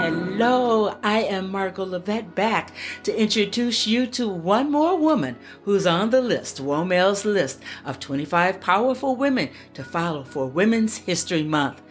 Hello, I am Margot Levette back to introduce you to one more woman who's on the list, WOMEL's list of 25 powerful women to follow for Women's History Month.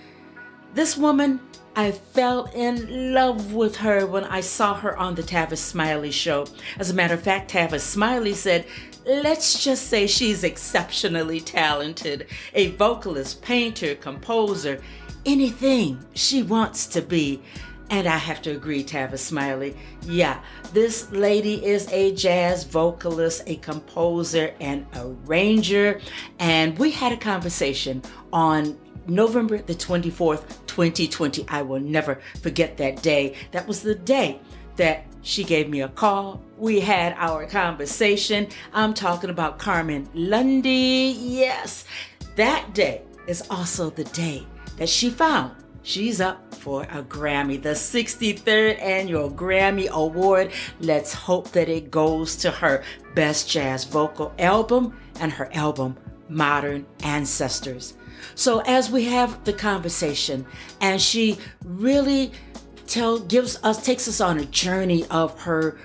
This woman, I fell in love with her when I saw her on the Tavis Smiley show. As a matter of fact, Tavis Smiley said, let's just say she's exceptionally talented, a vocalist, painter, composer, anything she wants to be. And I have to agree, Tavis Smiley. Yeah, this lady is a jazz vocalist, a composer, and arranger. And we had a conversation on November the 24th, 2020. I will never forget that day. That was the day that she gave me a call. We had our conversation. I'm talking about Carmen Lundy. Yes, that day is also the day that she found she's up for a Grammy, the 63rd Annual Grammy Award. Let's hope that it goes to her Best Jazz Vocal Album and her album, Modern Ancestors. So as we have the conversation and she really takes us on a journey of her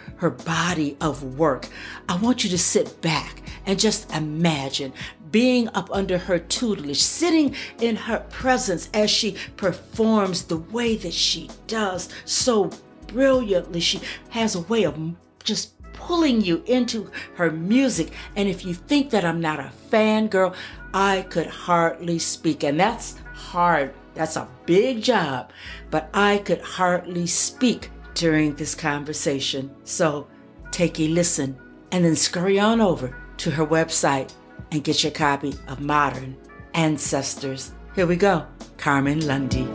body of work, I want you to sit back and just imagine being up under her tutelage, sitting in her presence as she performs the way that she does so brilliantly. She has a way of just pulling you into her music. And if you think that I'm not a fangirl, I could hardly speak. And that's hard. That's a big job. But I could hardly speak during this conversation. So take a listen and then scurry on over to her website and get your copy of Modern Ancestors. Here we go, Carmen Lundy.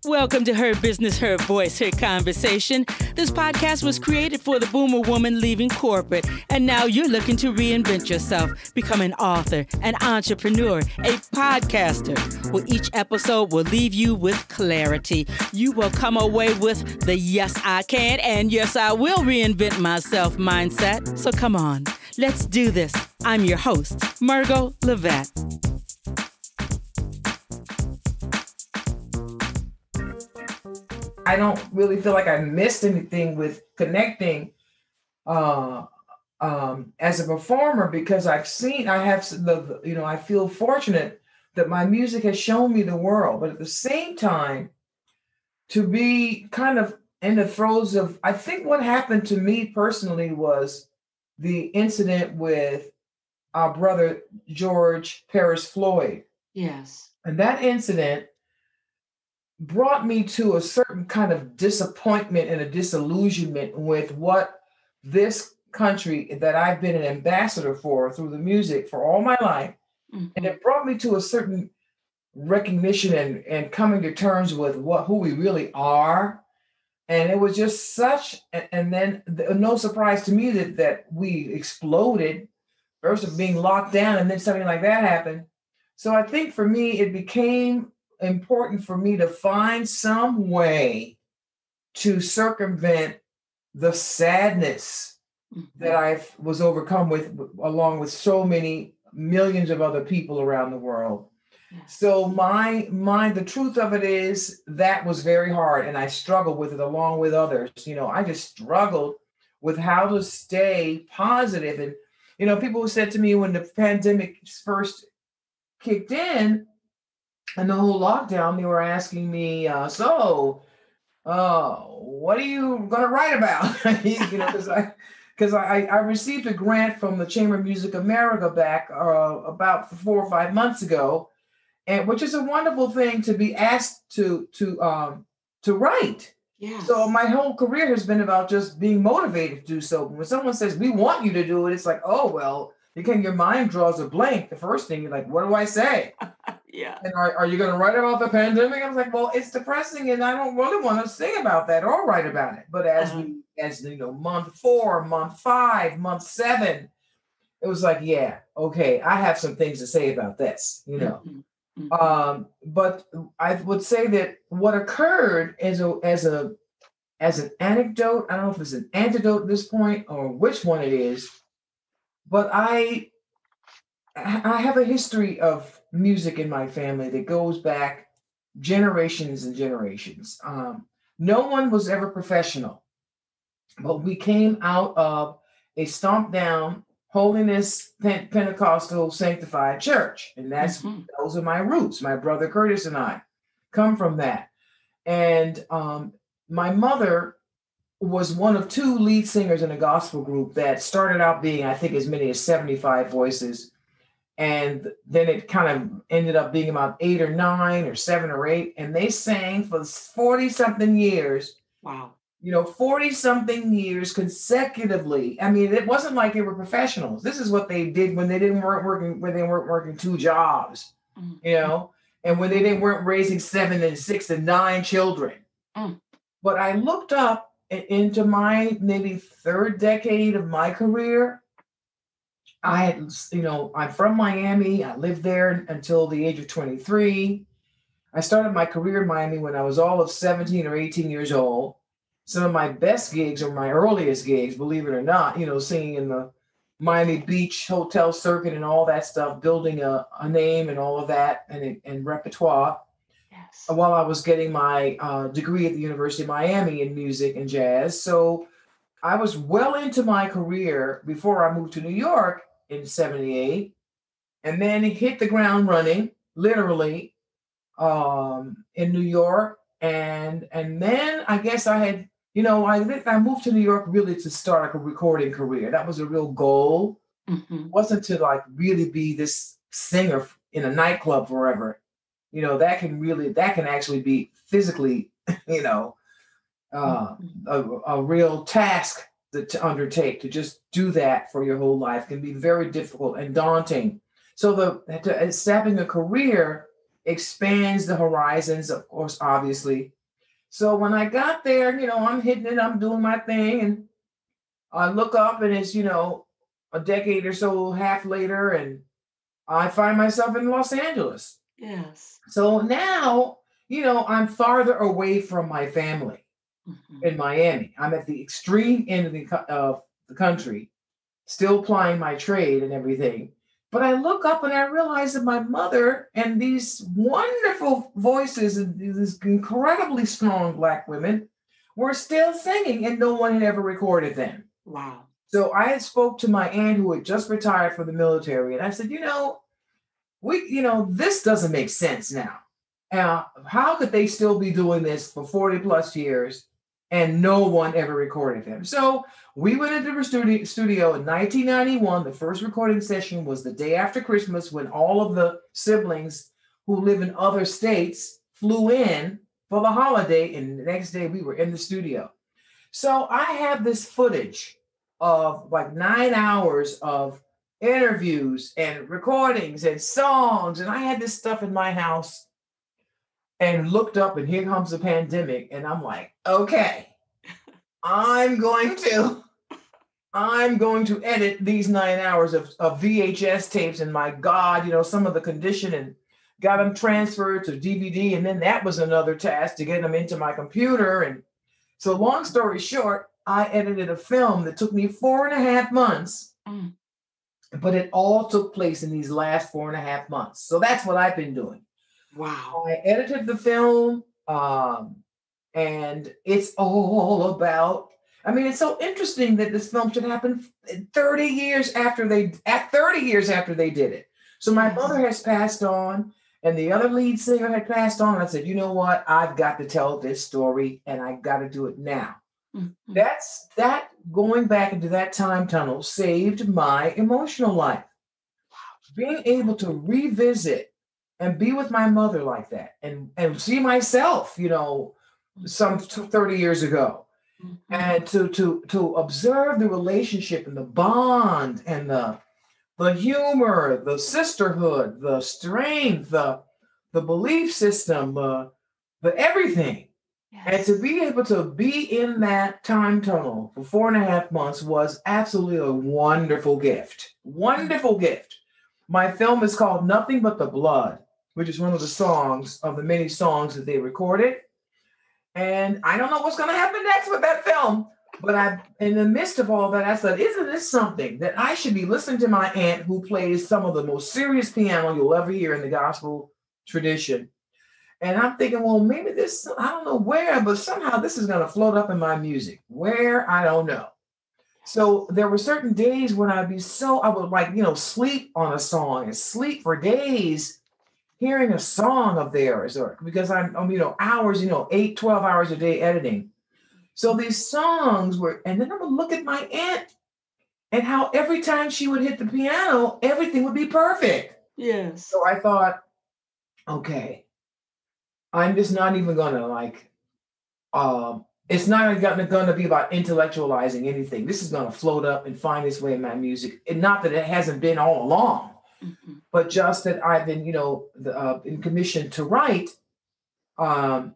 Welcome to Her Business, Her Voice, Her Conversation. This podcast was created for the boomer woman leaving corporate, and now you're looking to reinvent yourself, become an author, an entrepreneur, a podcaster. Well, each episode will leave you with clarity. You will come away with the yes, I can and yes, I will reinvent myself mindset. So come on, let's do this. I'm your host, Margot Levette. I don't really feel like I missed anything with connecting as a performer, because I feel fortunate that my music has shown me the world. But at the same time, to be kind of in the throes of, I think what happened to me personally was the incident with our brother, George Paris Floyd. Yes. And that incident brought me to a certain kind of disappointment and a disillusionment with what this country that I've been an ambassador for through the music for all my life. Mm-hmm. And it brought me to a certain recognition and coming to terms with who we really are. And it was just such, and then no surprise to me that we exploded, first of being locked down and then something like that happened. So I think for me, it became important for me to find some way to circumvent the sadness that I was overcome with, along with so many millions of other people around the world. Yes. So the truth of it is that was very hard, and I struggled with it along with others. I just struggled with how to stay positive. And, people who said to me when the pandemic first kicked in, and the whole lockdown, they were asking me, what are you going to write about? Because I received a grant from the Chamber of Music America back about 4 or 5 months ago, and which is a wonderful thing to be asked to write. Yeah. So my whole career has been about just being motivated to do so. When someone says, we want you to do it, it's like, oh, well, your mind draws a blank. The first thing you're like, what do I say? Yeah. And are you going to write about the pandemic? I was like, well, it's depressing, and I don't really want to sing about that or write about it. But as month 4, month 5, month 7, it was like, yeah, okay, I have some things to say about this, Mm-hmm. But I would say that what occurred as an anecdote, I don't know if it's an antidote at this point or which one it is, but I have a history of music in my family that goes back generations and generations. No one was ever professional, but we came out of a stomped down holiness Pentecostal sanctified church, and those are my roots. My brother Curtis and I come from that, and my mother was one of two lead singers in a gospel group that started out being, I think, as many as 75 voices. And then it kind of ended up being about 8 or 9 or 7 or 8. And they sang for 40 something years. Wow. 40 something years consecutively. I mean, it wasn't like they were professionals. This is what they did when they weren't working two jobs, and when they weren't raising 7 and 6 and 9 children. But I looked up into my maybe third decade of my career. I had, I'm from Miami. I lived there until the age of 23. I started my career in Miami when I was all of 17 or 18 years old. Some of my best gigs or my earliest gigs, believe it or not, singing in the Miami Beach hotel circuit and all that stuff, building a name and all of that and repertoire. Yes. While I was getting my degree at the University of Miami in music and jazz. So I was well into my career before I moved to New York in 78, and then hit the ground running, literally, in New York. And then I guess I had, I moved to New York really to start a recording career. That was a real goal. It wasn't to really be this singer in a nightclub forever. That can actually be physically, a real task to undertake. To just do that for your whole life can be very difficult and daunting. So establishing a career expands the horizons, of course, obviously. So when I got there, I'm hitting it, I'm doing my thing, and I look up and it's, a decade or so, half later, and I find myself in Los Angeles. Yes. So now, I'm farther away from my family in Miami. I'm at the extreme end of the country, still plying my trade and everything. But I look up and I realize that my mother and these wonderful voices and these incredibly strong Black women were still singing, and no one had ever recorded them. Wow. So I had spoke to my aunt who had just retired from the military, and I said, this doesn't make sense now. How could they still be doing this for 40 plus years and no one ever recorded them? So we went into the studio in 1991. The first recording session was the day after Christmas, when all of the siblings who live in other states flew in for the holiday, and the next day we were in the studio. So I have this footage of 9 hours of interviews and recordings and songs, and I had this stuff in my house, and looked up, and here comes the pandemic, and I'm like, okay, I'm going to edit these 9 hours of VHS tapes, and my God, some of the condition, and got them transferred to DVD, and then that was another task to get them into my computer. And so long story short, I edited a film that took me 4.5 months, but it all took place in these last 4.5 months. So that's what I've been doing. Wow. I edited the film, and it's all about, it's so interesting that this film should happen 30 years after they did it. So my mother has passed on, and the other lead singer had passed on. And I said, you know what? I've got to tell this story, and I got to do it now. That going back into that time tunnel saved my emotional life. Being able to revisit and be with my mother like that, and see myself, some 30 years ago, and to observe the relationship and the bond and the humor, the sisterhood, the strength, the belief system, the everything. Yes. And to be able to be in that time tunnel for 4.5 months was absolutely a wonderful gift. Wonderful gift. My film is called Nothing But the Blood. which is one of the songs of the many songs that they recorded. And I don't know what's going to happen next with that film. But in the midst of all that, I said, isn't this something that I should be listening to my aunt who plays some of the most serious piano you'll ever hear in the gospel tradition? And I'm thinking, well, maybe this, I don't know where, but somehow this is going to float up in my music. Where, I don't know. So there were certain days when I would like, sleep on a song and sleep for days hearing a song of theirs, or because I'm hours, 8, 12 hours a day editing. So these songs were, and then I would look at my aunt and how every time she would hit the piano, everything would be perfect. Yes. So I thought, okay, I'm just not even gonna it's not going to be about intellectualizing anything. This is going to float up and find its way in my music. And not that it hasn't been all along, but just that I've been, in commission to write. I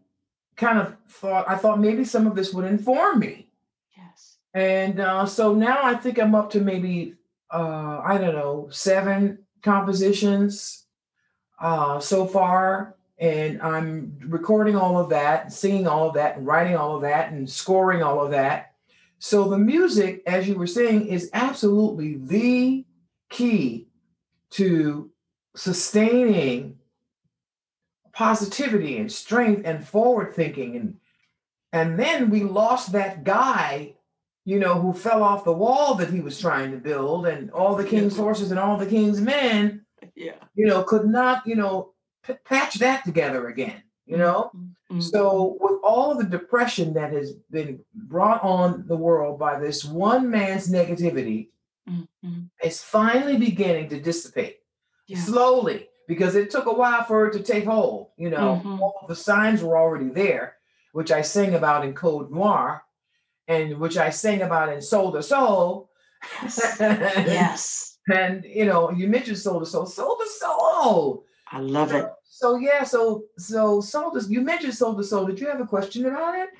thought maybe some of this would inform me. Yes. And so now I think I'm up to maybe, 7 compositions so far. And I'm recording all of that, singing all of that, and writing all of that, and scoring all of that. So the music, as you were saying, is absolutely the key to sustaining positivity and strength and forward thinking. And then we lost that guy, who fell off the wall that he was trying to build, and all the king's horses and all the king's men, could not, patch that together again, Mm-hmm. So with all of the depression that has been brought on the world by this one man's negativity, it's finally beginning to dissipate slowly, because it took a while for it to take hold. All of the signs were already there, which I sing about in Code Noir, and which I sing about in Soul to Soul. Yes. And you mentioned Soul to Soul. Soul to Soul. I love it. So Soul to, you mentioned Soul to Soul. Did you have a question about it?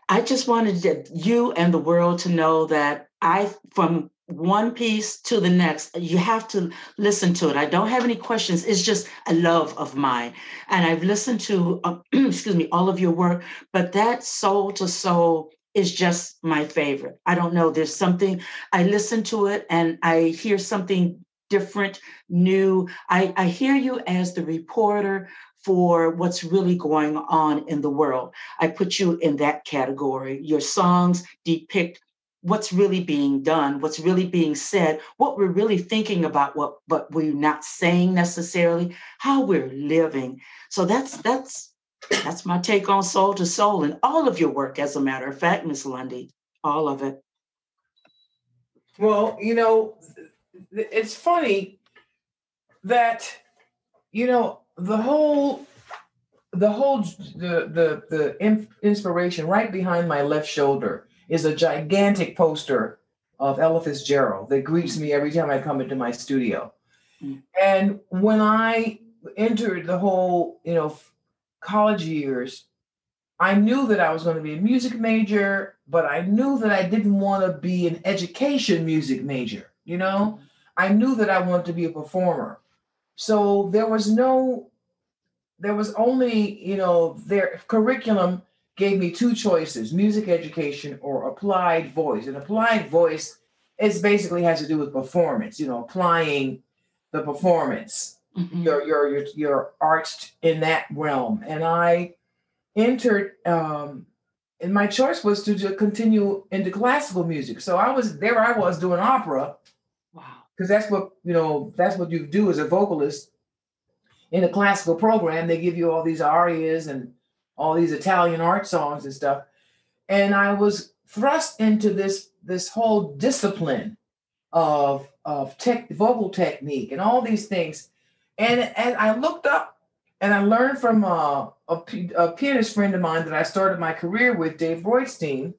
I just wanted you and the world to know that from one piece to the next, you have to listen to it. I don't have any questions. It's just a love of mine. And I've listened to, all of your work, but that Soul to Soul is just my favorite. I don't know. There's something, I listen to it and I hear something different, new. I hear you as the reporter for what's really going on in the world. I put you in that category. Your songs depict what's really being done, what's really being said, what we're really thinking about, but we're not saying necessarily, how we're living. So that's my take on Soul to Soul and all of your work, as a matter of fact, Miss Lundy, all of it. Well, it's funny that the inspiration right behind my left shoulder is a gigantic poster of Ella Fitzgerald that greets me every time I come into my studio. And when I entered the whole college years, I knew that I was going to be a music major, but I knew that I didn't want to be an education music major. I knew that I wanted to be a performer. So there was only, their curriculum gave me 2 choices: music education or applied voice. And applied voice basically has to do with performance, applying the performance, your arts in that realm. And I entered, and my choice was to continue into classical music. So I was doing opera. Wow. Because that's what you do as a vocalist in a classical program. They give you all these arias and all these Italian art songs and stuff. And I was thrust into this whole discipline of vocal technique and all these things. And I looked up and I learned from a pianist friend of mine that I started my career with, Dave Broidstein.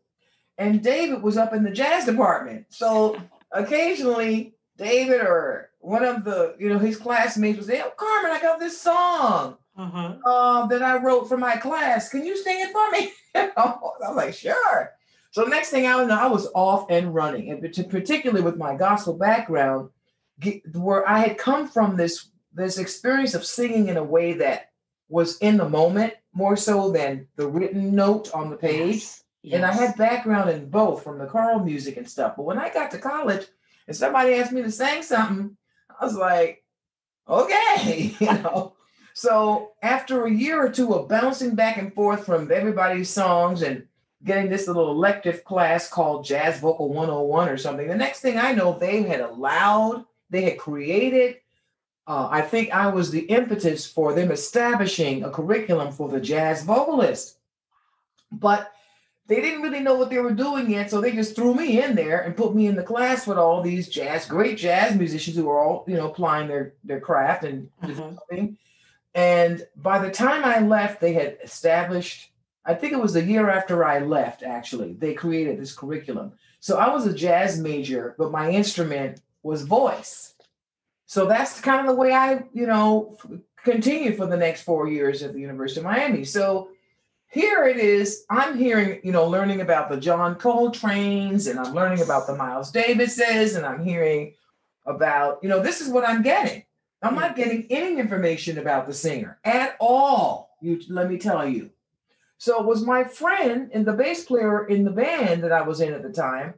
And David was up in the jazz department. So occasionally David or one of the, his classmates would say, "Oh, Carmen, I got this song that I wrote for my class. Can you sing it for me?" I was like, "Sure." So next thing I know, I was off and running. And particularly with my gospel background, where I had come from this this experience of singing in a way that was in the moment more so than the written note on the page. Yes. And I Yes. had background in both from the choral music and stuff. But when I got to college and somebody asked me to sing something, I was like, okay, you know. So after a year or two of bouncing back and forth from everybody's songs and getting this little elective class called Jazz Vocal 101 or something, the next thing I know, they had created, I think I was the impetus for them establishing a curriculum for the jazz vocalist. But they didn't really know what they were doing yet, so they just threw me in there and put me in the class with all these great jazz musicians who were all, applying their craft and developing. And by the time I left, they had established, I think it was the year after I left, actually, they created this curriculum. So I was a jazz major, but my instrument was voice. So that's kind of the way I, continued for the next 4 years at the University of Miami. So here it is, I'm hearing, learning about the John Coltrane's, and I'm learning about the Miles Davises, and I'm hearing about, this is what I'm getting. I'm not getting any information about the singer at all, let me tell you. So it was my friend and the bass player in the band that I was in at the time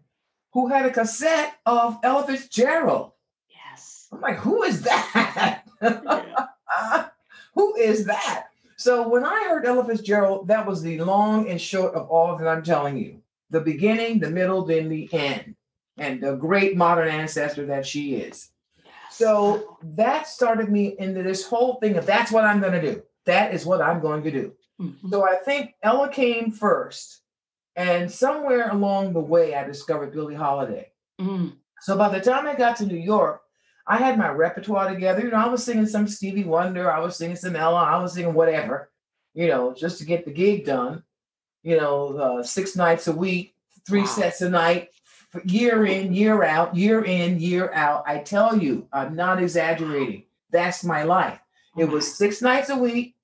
who had a cassette of Ella Fitzgerald. Yes. I'm like, who is that? Yeah. Who is that? So when I heard Ella Fitzgerald, that was the long and short of all that I'm telling you. The beginning, the middle, then the end. And the great modern ancestor that she is. Yes. So that started me into this whole thing of that's what I'm going to do. That is what I'm going to do. Mm-hmm. So I think Ella came first. And somewhere along the way, I discovered Billie Holiday. Mm. So by the time I got to New York, I had my repertoire together. I was singing some Stevie Wonder. I was singing some Ella. I was singing whatever, just to get the gig done. 6 nights a week, 3 sets a night, year in, year out, year in, year out. I tell you, I'm not exaggerating. That's my life. It was 6 nights a week,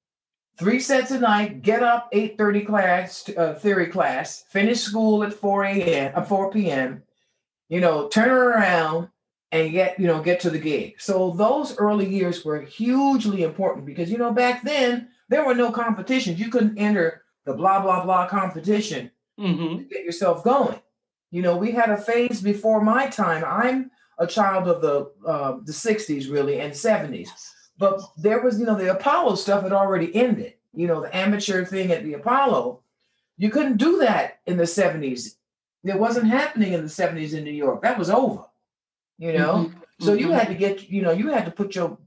3 sets a night, get up, 8:30 class, theory class, finish school at 4 p.m., turn around and get to the gig. So those early years were hugely important because, back then there were no competitions. You couldn't enter the blah, blah, blah competition to get yourself going. We had a phase before my time. I'm a child of the 60s really and 70s, but there was, the Apollo stuff had already ended. The amateur thing at the Apollo, you couldn't do that in the 70s. It wasn't happening in the 70s in New York. That was over. So you had to get, you had to put your,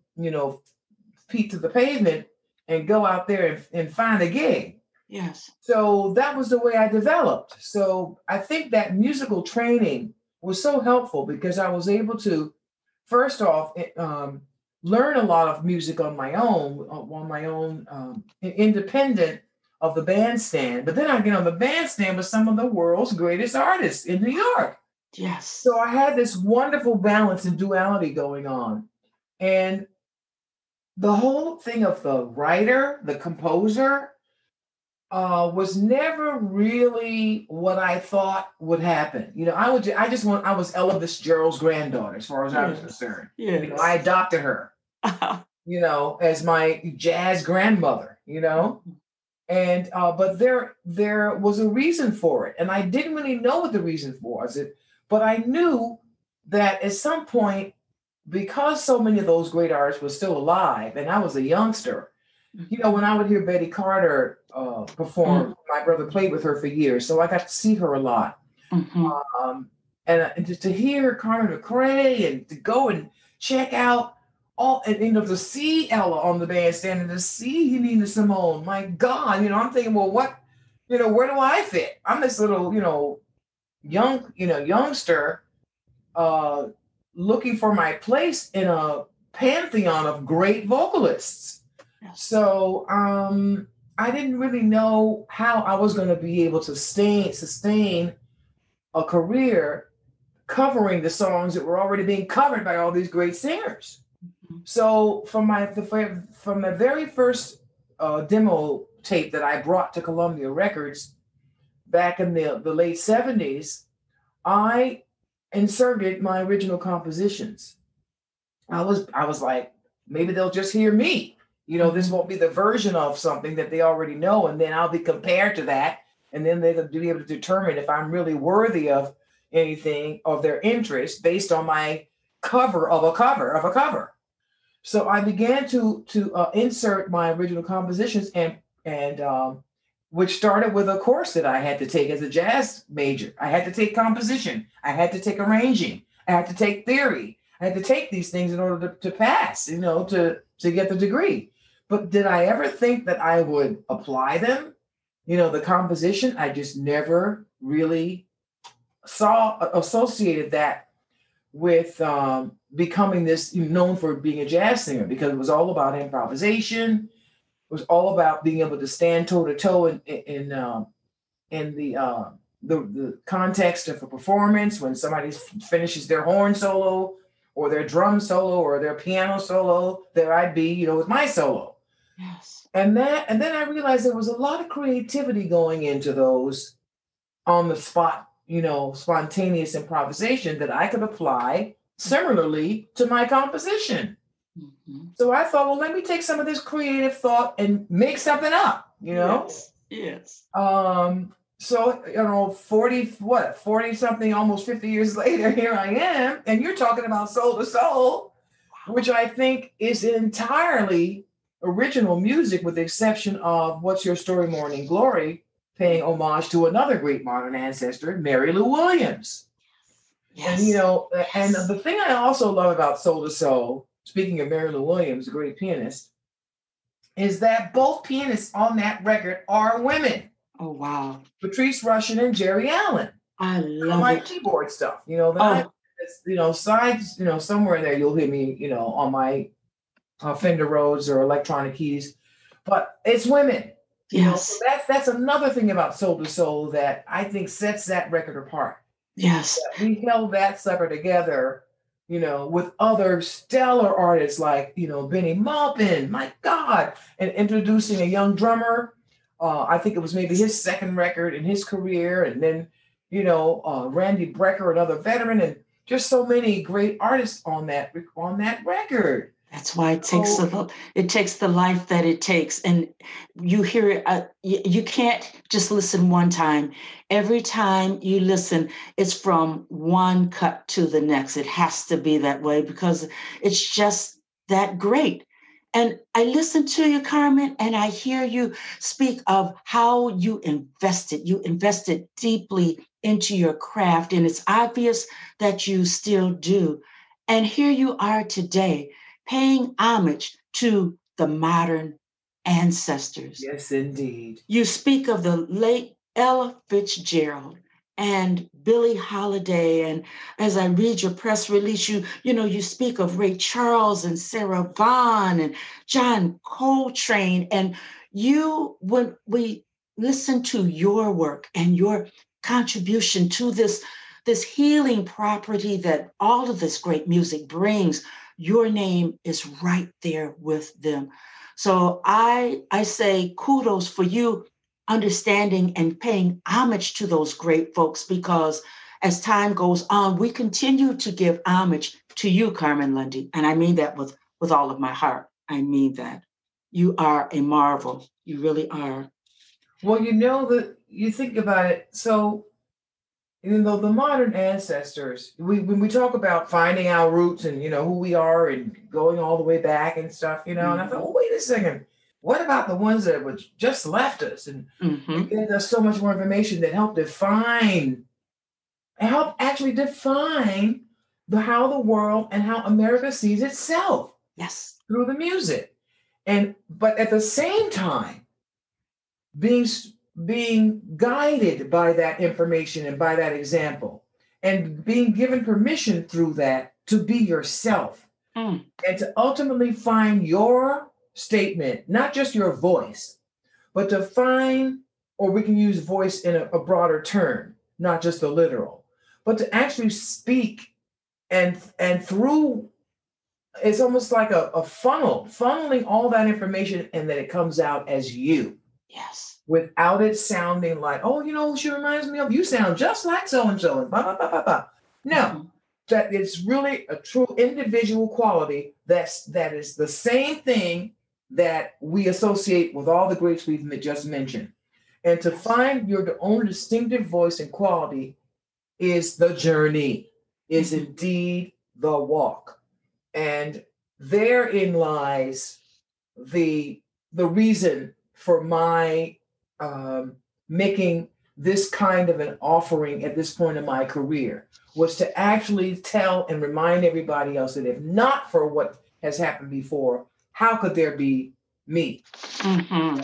feet to the pavement and go out there and find a gig. Yes. So that was the way I developed. So I think that musical training was so helpful because I was able to, first off, learn a lot of music on my own, independent of the bandstand. But then I get on the bandstand with some of the world's greatest artists in New York. Yes. So I had this wonderful balance and duality going on. And the whole thing of the writer, the composer, was never really what I thought would happen. I was Ella Fitzgerald's granddaughter, as far as I was concerned. Yes. I adopted her, as my jazz grandmother, And but there was a reason for it, and I didn't really know what the reason was. But I knew that at some point, because so many of those great artists were still alive, and I was a youngster, when I would hear Betty Carter perform, my brother played with her for years, so I got to see her a lot. Mm-hmm. And just to hear Carmen McRae and to go and check out to see Ella on the bandstand and to see Nina Simone, my God, I'm thinking, well, what, where do I fit? I'm this little, youngster, looking for my place in a pantheon of great vocalists. So I didn't really know how I was going to be able to sustain a career covering the songs that were already being covered by all these great singers. So from the very first demo tape that I brought to Columbia Records back in the late 70s, I inserted my original compositions. I was like, maybe they'll just hear me. This won't be the version of something that they already know. And then I'll be compared to that. And then they'll be able to determine if I'm really worthy of anything of their interest based on my cover of a cover. So I began to insert my original compositions and which started with a course that I had to take as a jazz major. I had to take composition. I had to take arranging. I had to take theory. I had to take these things in order to pass, to get the degree. But did I ever think that I would apply them? The composition, I just never really associated that with becoming this known for being a jazz singer, because it was all about improvisation. It was all about being able to stand toe to toe in the context of a performance when somebody finishes their horn solo or their drum solo or their piano solo. There I'd be, with my solo. Yes. And then I realized there was a lot of creativity going into those on the spot, spontaneous improvisation that I could apply similarly to my composition. Mm-hmm. So I thought, well, let me take some of this creative thought and make something up, Yes. So, 40 something, almost 50 years later, here I am. And you're talking about Soul to Soul, which I think is entirely original music, with the exception of What's Your Story, Morning Glory, paying homage to another great modern ancestor, Mary Lou Williams. Yes. And the thing I also love about Soul to Soul, speaking of Mary Lou Williams, a great pianist, is that both pianists on that record are women. Oh, wow. Patrice Rushen and Jerry Allen. I love my it. Keyboard stuff, sides, somewhere there you'll hear me, on my Fender Rhodes or electronic keys, but it's women. Yes. So that's another thing about Soul to Soul that I think sets that record apart. Yes. We held that sucker together, with other stellar artists like, Benny Maupin, my God, and introducing a young drummer. I think it was maybe his second record in his career. And then, Randy Brecker, another veteran, and just so many great artists on that record. That's why it takes the life that it takes. And you hear it, you can't just listen one time. Every time you listen, it's from one cut to the next. It has to be that way because it's just that great. And I listen to you, Carmen, and I hear you speak of how you invested deeply into your craft. And it's obvious that you still do. And here you are today, paying homage to the modern ancestors. Yes, indeed. You speak of the late Ella Fitzgerald and Billie Holiday. And as I read your press release, you speak of Ray Charles and Sarah Vaughan and John Coltrane. And when we listen to your work and your contribution to this healing property that all of this great music brings, your name is right there with them. So I say kudos for you understanding and paying homage to those great folks, because as time goes on, we continue to give homage to you, Carmen Lundy. And I mean that with all of my heart. I mean that. You are a marvel. You really are. Well, that you think about it. So, the modern ancestors, when we talk about finding our roots and, who we are and going all the way back and stuff, and I thought, well, wait a second. What about the ones that just left us? And there's so much more information that help actually define how the world and how America sees itself. Yes. Through the music. But at the same time, being guided by that information and by that example, and being given permission through that to be yourself and to ultimately find your statement, not just your voice, but to find, or we can use voice in a broader term, not just the literal, but to actually speak and through, it's almost like a funneling all that information, and that it comes out as you. Yes. Without it sounding like, oh, who she reminds me of? You sound just like so-and-so. And blah, blah, blah, blah, blah. No, that it's really a true individual quality that is the same thing that we associate with all the greats we've just mentioned. And to find your own distinctive voice and quality is the journey, is indeed the walk. And therein lies the reason for my making this kind of an offering at this point in my career, was to actually tell and remind everybody else that if not for what has happened before, how could there be me? Mm-hmm.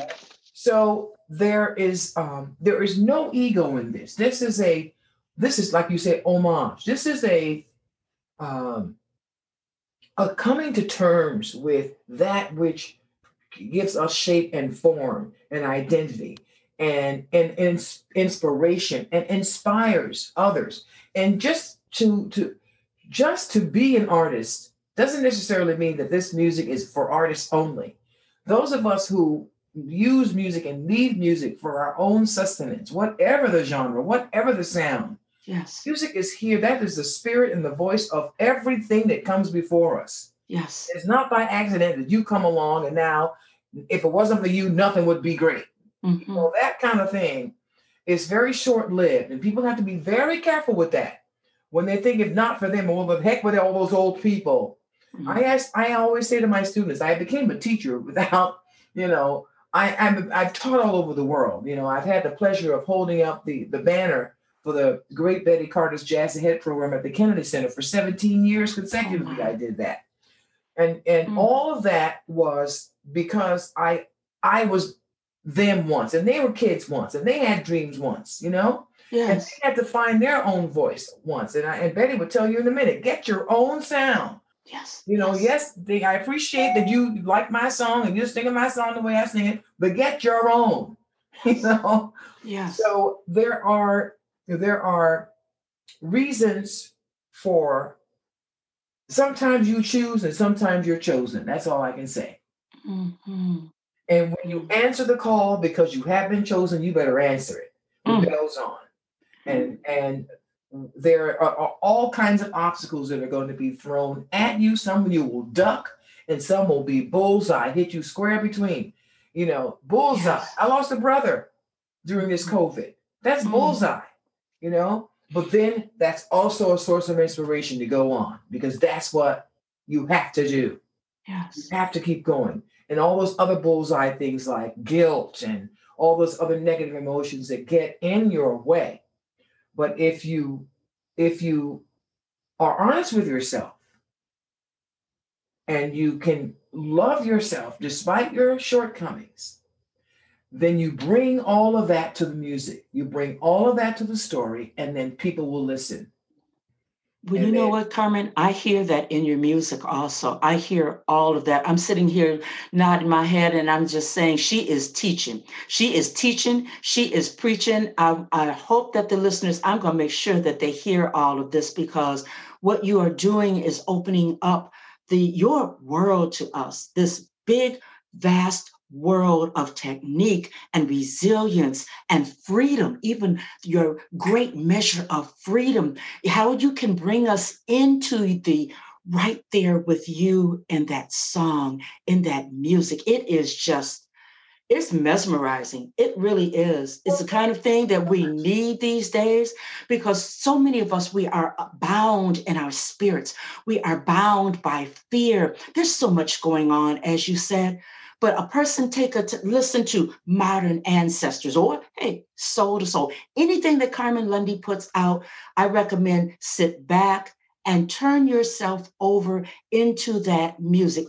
So there is no ego in this. This is like you say, homage. This is a coming to terms with that which gives us shape and form and identity and inspiration and inspires others. And just to be an artist doesn't necessarily mean that this music is for artists only. Those of us who use music and need music for our own sustenance, whatever the genre, whatever the sound. Yes. Music is here. That is the spirit and the voice of everything that comes before us. Yes. It's not by accident that you come along and now, if it wasn't for you, nothing would be great. Mm-hmm. So that kind of thing is very short-lived, and people have to be very careful with that. When they think if not for them, well, the heck with all those old people. Mm-hmm. I always say to my students, I became a teacher without, I've taught all over the world. I've had the pleasure of holding up the banner for the great Betty Carter's Jazz Ahead program at the Kennedy Center for 17 years consecutively. I did that. And all of that was because I was them once, and they were kids once, and they had dreams once, Yes. And they had to find their own voice once. And Betty would tell you in a minute, get your own sound. Yes. Yes, I appreciate that you like my song and you're singing my song the way I sing it, but get your own, Yes. So there are reasons for sometimes you choose and sometimes you're chosen. That's all I can say. Mm-hmm. And when you answer the call because you have been chosen, you better answer it. The bell's on. And there are all kinds of obstacles that are going to be thrown at you. Some of you will duck and some will be bullseye, hit you square between. Bullseye. Yes. I lost a brother during this COVID. That's bullseye, But then that's also a source of inspiration to go on, because that's what you have to do. Yes. You have to keep going. And all those other bullseye things like guilt and all those other negative emotions that get in your way. But if you are honest with yourself and you can love yourself despite your shortcomings, then you bring all of that to the music. You bring all of that to the story, and then people will listen. Well, you know what, Carmen? I hear that in your music also. I hear all of that. I'm sitting here nodding my head and I'm just saying she is teaching. She is teaching. She is preaching. I hope that the listeners, I'm going to make sure that they hear all of this, because what you are doing is opening up your world to us, this big, vast world of technique and resilience and freedom, even your great measure of freedom, how you can bring us into the right there with you in that song, in that music. It's mesmerizing. It really is. It's the kind of thing that we need these days, because so many of us, we are bound in our spirits. We are bound by fear. There's so much going on, as you said. But a person listen to modern ancestors, or hey, soul to soul. Anything that Carmen Lundy puts out, I recommend sit back and turn yourself over into that music.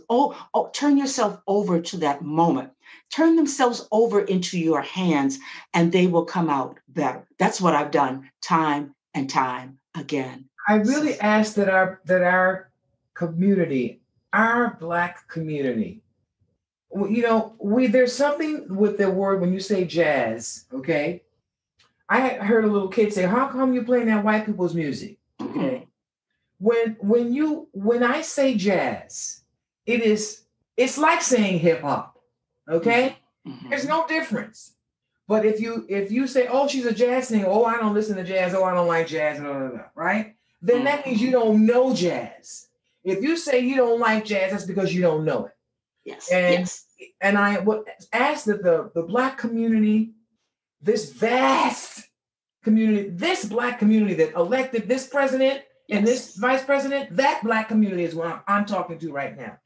Turn yourself over to that moment. Turn themselves over into your hands, and they will come out better. That's what I've done time and time again. I really ask that our community, our Black community, there's something with the word when you say jazz, okay? I heard a little kid say, how come you playing that white people's music? Okay. Mm-hmm. When I say jazz, it's like saying hip hop, okay? Mm-hmm. There's no difference. But if you say, oh, she's a jazz singer, oh, I don't listen to jazz, oh, I don't like jazz, blah, blah, blah, right? then that means you don't know jazz. If you say you don't like jazz, that's because you don't know it. Yes. And Yes. and I would ask that the Black community, this vast community, this Black community that elected this president and this vice president, that Black community is what I'm talking to right now.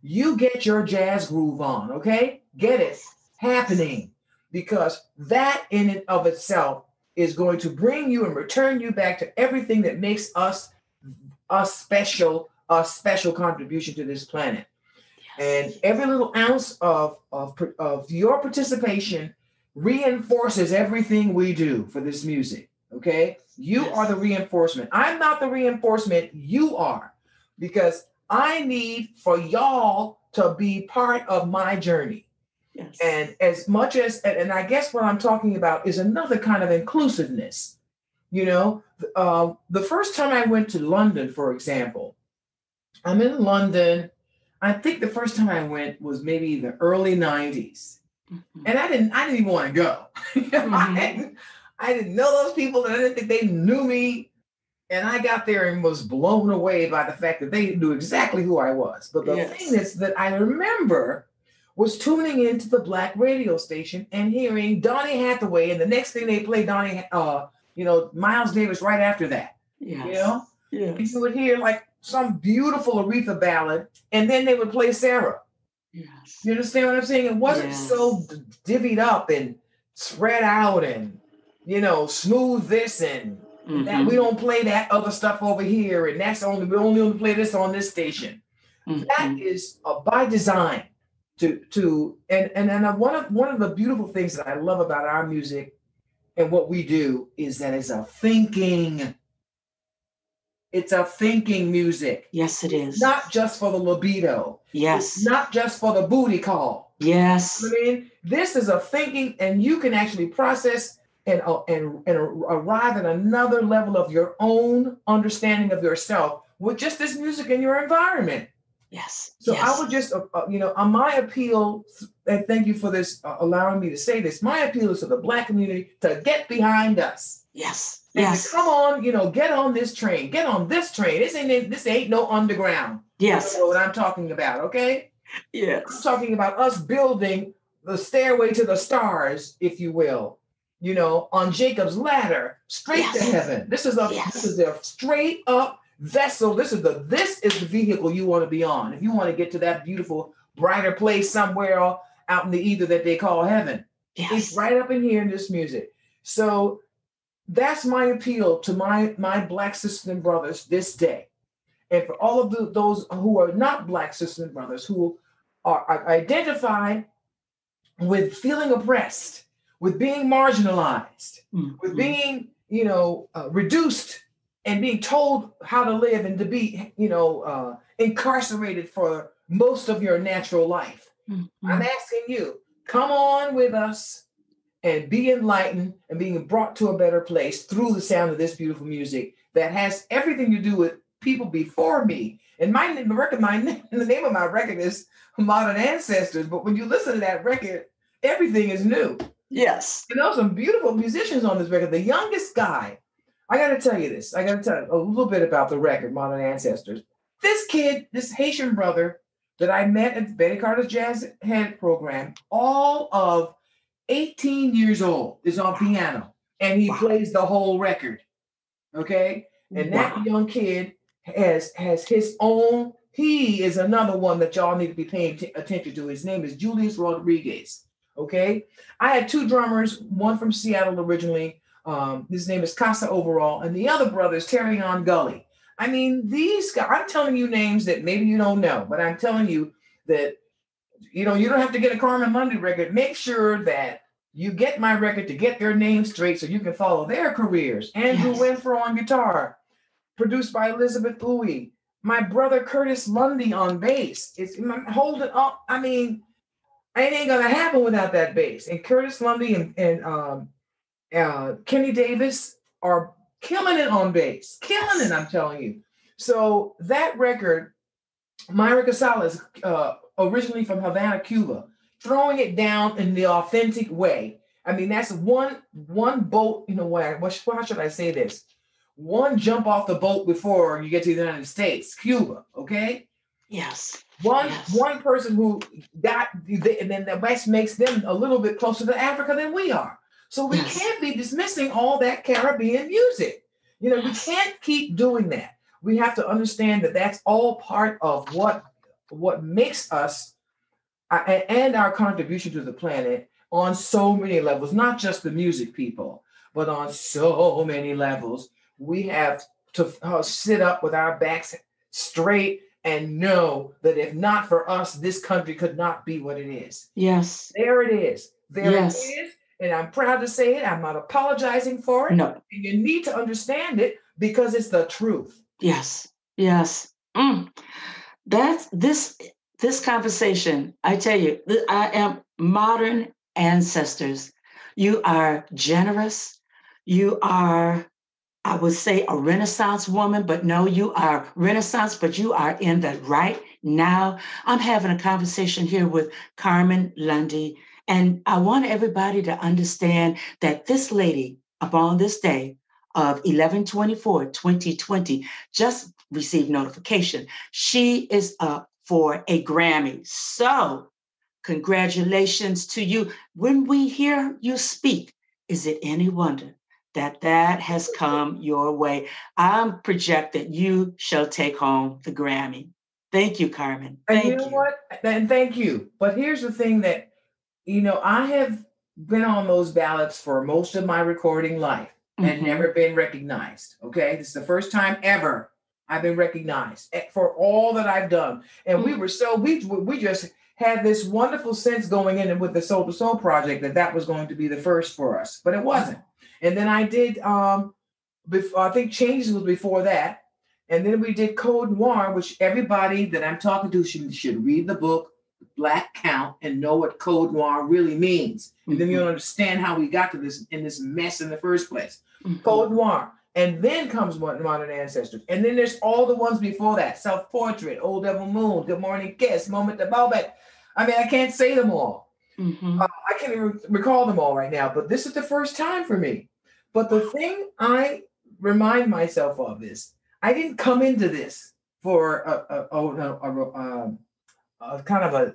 You get your jazz groove on, okay? Get it happening, because that in and of itself is going to bring you and return you back to everything that makes us a special contribution to this planet. And every little ounce of your participation reinforces everything we do for this music. Okay? You are the reinforcement. I'm not the reinforcement, you are. Because I need for y'all to be part of my journey. Yes. And as much as, and I guess what I'm talking about is another kind of inclusiveness. You know, the first time I went to London, for example, I'm in London. I think the first time I went was maybe the early 90s. Mm-hmm. And I didn't even want to go. Mm-hmm. I didn't know those people, and I didn't think they knew me. And I got there and was blown away by the fact that they knew exactly who I was. But the thing is that I remember was tuning into the Black radio station and hearing Donny Hathaway, and the next thing they play Miles Davis right after that. Yes. You know? Yes. And you would hear like some beautiful Aretha ballad, and then they would play Sarah. Yes. You understand what I'm saying? It wasn't so divvied up and spread out and, smooth this and that. We don't play that other stuff over here, and we only play this on this station. Mm-hmm. That is by design. And one of the beautiful things that I love about our music and what we do is that it's a thinking music. Yes, it is. Not just for the libido. Yes. It's not just for the booty call. Yes. I mean, this is a thinking, and you can actually process and arrive at another level of your own understanding of yourself with just this music in your environment. Yes. So I would just, on my appeal, and thank you for this, allowing me to say this, my appeal is to the Black community to get behind us. Yes. And to come on, get on this train. Get on this train. This ain't no underground. Yes. You know what I'm talking about, okay? Yes. I'm talking about us building the stairway to the stars, if you will, on Jacob's ladder, straight to heaven. This is a straight up vessel. This is the vehicle you want to be on if you want to get to that beautiful, brighter place somewhere out in the ether that they call heaven. Yes. It's right up in here in this music. So that's my appeal to my Black sisters and brothers this day. And for all of those who are not Black sisters and brothers, who are identified with feeling oppressed, with being marginalized, with being, reduced and being told how to live and to be, incarcerated for most of your natural life. Mm-hmm. I'm asking you, come on with us and be enlightened and being brought to a better place through the sound of this beautiful music that has everything to do with people before me. And the name of my record is Modern Ancestors. But when you listen to that record, everything is new. Yes. Some beautiful musicians on this record. The youngest guy, I got to tell you this. I got to tell you a little bit about the record, Modern Ancestors. This kid, this Haitian brother that I met at Betty Carter's Jazz Head program, all of 18 years old, is on piano, and he plays the whole record. Okay? And that young kid has his own. He is another one that y'all need to be paying attention to. His name is Julius Rodriguez. Okay? I had two drummers, one from Seattle originally. His name is Casa Overall, and the other brother is Terry on Gully. I mean, these guys, I'm telling you names that maybe you don't know, but I'm telling you that, you don't have to get a Carmen Lundy record. Make sure that you get my record to get their names straight so you can follow their careers. Andrew Winfro on guitar, produced by Elizabeth Uwe. My brother Curtis Lundy on bass. It's holding up. I mean, it ain't gonna happen without that bass. And Curtis Lundy and Kenny Davis are killing it on bass. Killing it, I'm telling you. So that record, Myra Casales, originally from Havana, Cuba, throwing it down in the authentic way. I mean, that's one boat, how should I say this? one jump off the boat before you get to the United States, Cuba, okay? Yes. One person who got, and then the West makes them a little bit closer to Africa than we are. So we can't be dismissing all that Caribbean music. You know, we can't keep doing that. We have to understand that that's all part of what makes us and our contribution to the planet on so many levels, not just the music, people, but on so many levels. We have to sit up with our backs straight and know that if not for us, this country could not be what it is. Yes. There it is. There it is. And I'm proud to say it. I'm not apologizing for it. No. And you need to understand it because it's the truth. Yes. Yes. That's this conversation. I tell you, I am modern ancestors. You are generous. You are, I would say, a Renaissance woman, but no, you are Renaissance, but you are in the right now. I'm having a conversation here with Carmen Lundy, and I want everybody to understand that this lady, upon this day of 11/24/2020, just received notification. She is up for a Grammy. So congratulations to you. When we hear you speak, is it any wonder that has come your way? I'm projected you shall take home the Grammy. Thank you, Carmen. And you know what? And thank you. But here's the thing that, I have been on those ballots for most of my recording life and never been recognized. Okay. This is the first time ever I've been recognized for all that I've done. And we just had this wonderful sense going in with the Soul to Soul project that was going to be the first for us, but it wasn't. And then I did, I think Changes was before that. And then we did Code Noir, which everybody that I'm talking to should read the book, Black Count, and know what Code Noir really means. And then you'll understand how we got to this mess in the first place. Code Noir. And then comes Modern Ancestors. And then there's all the ones before that. Self-Portrait, Old Devil Moon, Good Morning Kiss, Moment to Moment. I mean, I can't say them all. I can't even recall them all right now, but this is the first time for me. But the thing I remind myself of is I didn't come into this for a kind of a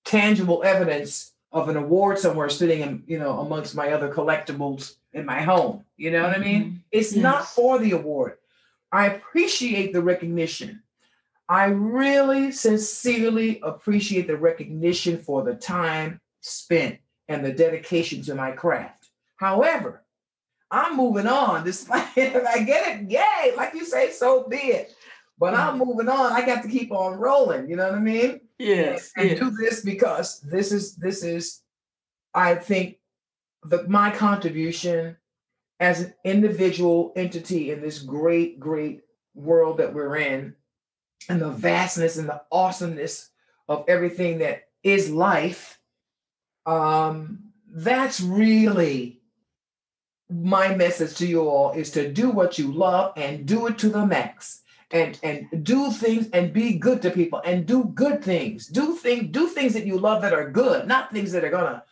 tangible evidence of an award somewhere sitting in, amongst my other collectibles in my home. You know what I mean? It's not for the award. I appreciate the recognition. I really sincerely appreciate the recognition for the time spent and the dedication to my craft. However, I'm moving on. Despite I get it, yay, like you say, so be it. But I'm moving on. I got to keep on rolling. You know what I mean? Yes. And do this because this is, I think, my contribution as an individual entity in this great, great world that we're in, and the vastness and the awesomeness of everything that is life. That's really my message to you all, is to do what you love and do it to the max. And do things and be good to people and do good things. Do things that you love that are good, not things that are gonna,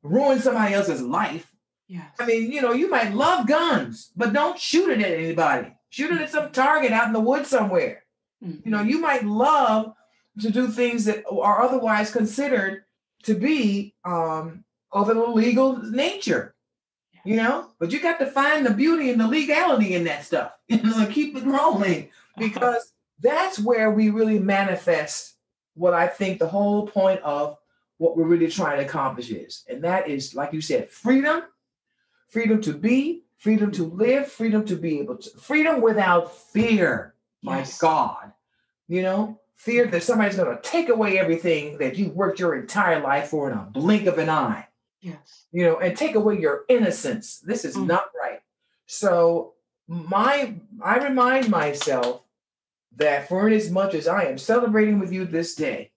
ruin somebody else's life. Yes. I mean, you might love guns, but don't shoot it at anybody. Shoot it at some target out in the woods somewhere. You might love to do things that are otherwise considered to be of an illegal nature. But you got to find the beauty and the legality in that stuff, and keep it rolling, because that's where we really manifest what I think the whole point of what we're really trying to accomplish is. And that is, like you said, freedom to be, freedom to live, freedom to be able to, freedom without fear. My God, fear that somebody's going to take away everything that you worked your entire life for in a blink of an eye. Yes. And take away your innocence. This is not right. So I remind myself that for as much as I am celebrating with you this day,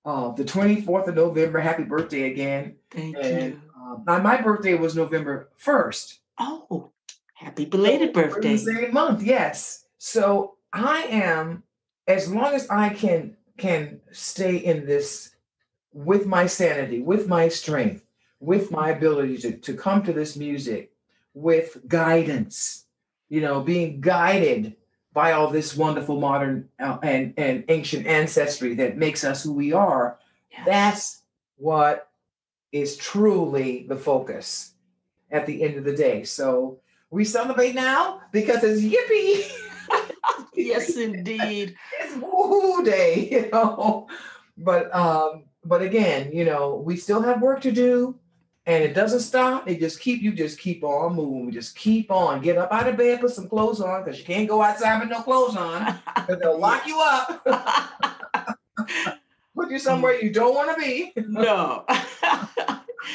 the 24th of November, happy birthday again. Thank you. My birthday was November 1st. Oh, happy belated birthday. The same month, yes. So I am, as long as I can stay in this with my sanity, with my strength, with my ability to come to this music with guidance, being guided by all this wonderful modern and ancient ancestry that makes us who we are. Yes. That's what is truly the focus at the end of the day. So we celebrate now because it's yippee. Yes, indeed. It's woohoo day, But again, we still have work to do, and it doesn't stop. You just keep on moving. Just keep on. Get up out of bed, put some clothes on, because you can't go outside with no clothes on, because they'll lock you up. Put you somewhere you don't want to be. No.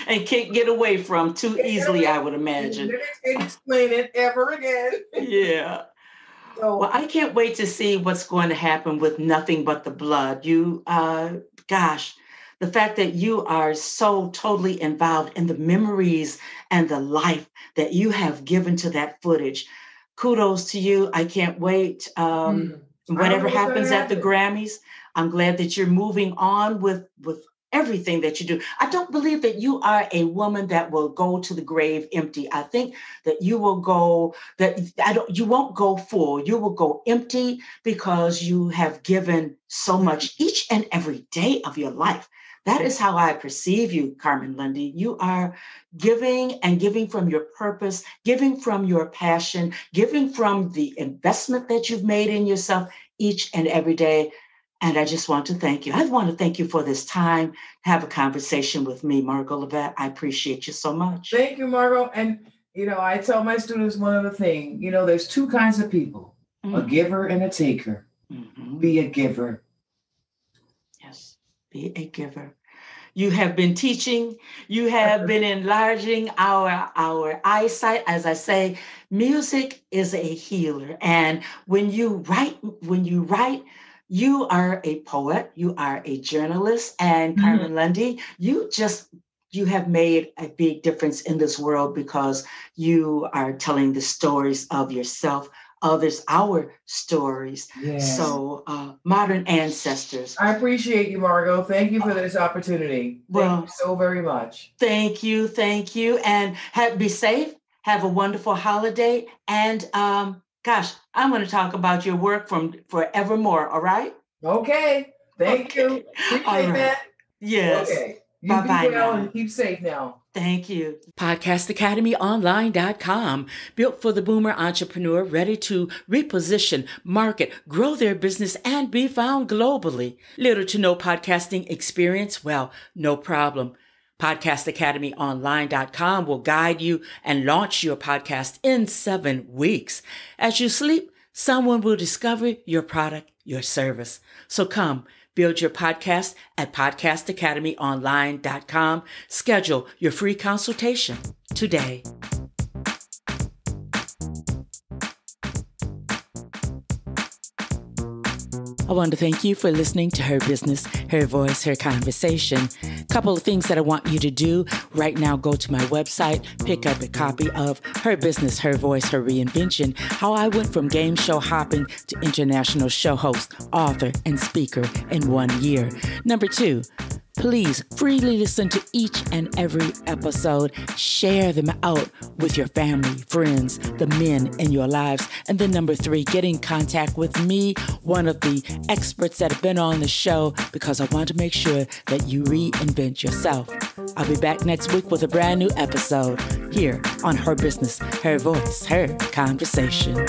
And can't get away from too easily, I would imagine. Can't explain it ever again. Yeah. Well, I can't wait to see what's going to happen with Nothing But the Blood. The fact that you are so totally involved in the memories and the life that you have given to that footage. Kudos to you. I can't wait. Whatever happens at the Grammys, I'm glad that you're moving on with everything that you do. I don't believe that you are a woman that will go to the grave empty. I think that you will you won't go full. You will go empty because you have given so much each and every day of your life. That is how I perceive you, Carmen Lundy. You are giving and giving from your purpose, giving from your passion, giving from the investment that you've made in yourself each and every day. And I just want to thank you. I want to thank you for this time to have a conversation with me, Margot Levette. I appreciate you so much. Thank you, Margot. And, I tell my students one other thing. There's two kinds of people, a giver and a taker. Mm-hmm. Be a giver. Yes, be a giver. You have been teaching. You have been enlarging our eyesight. As I say, music is a healer. And when you write, you are a poet, you are a journalist, and Carmen Lundy, you have made a big difference in this world because you are telling the stories of yourself, others, our stories. Yes. So modern ancestors. I appreciate you, Margot. Thank you for this opportunity. Thank you so very much. Thank you. And be safe. Have a wonderful holiday. And I'm going to talk about your work from forevermore. All right? Okay. Thank you. Appreciate that. Yes. Okay. You Bye-bye be well now. And keep safe now. Thank you. PodcastAcademyOnline.com, built for the boomer entrepreneur ready to reposition, market, grow their business, and be found globally. Little to no podcasting experience? Well, no problem. PodcastAcademyOnline.com will guide you and launch your podcast in 7 weeks. As you sleep, someone will discover your product, your service. So come, build your podcast at PodcastAcademyOnline.com. Schedule your free consultation today. I want to thank you for listening to Her Business, Her Voice, Her Conversation. Couple of things that I want you to do right now. Go to my website, pick up a copy of Her Business, Her Voice, Her Reinvention, how I went from game show hopping to international show host, author, and speaker in 1 year. Number 2, please freely listen to each and every episode. Share them out with your family, friends, the men in your lives. And then number 3, get in contact with me, one of the experts that have been on the show, because I want to make sure that you reinvent yourself. I'll be back next week with a brand new episode here on Her Business, Her Voice, Her Conversation.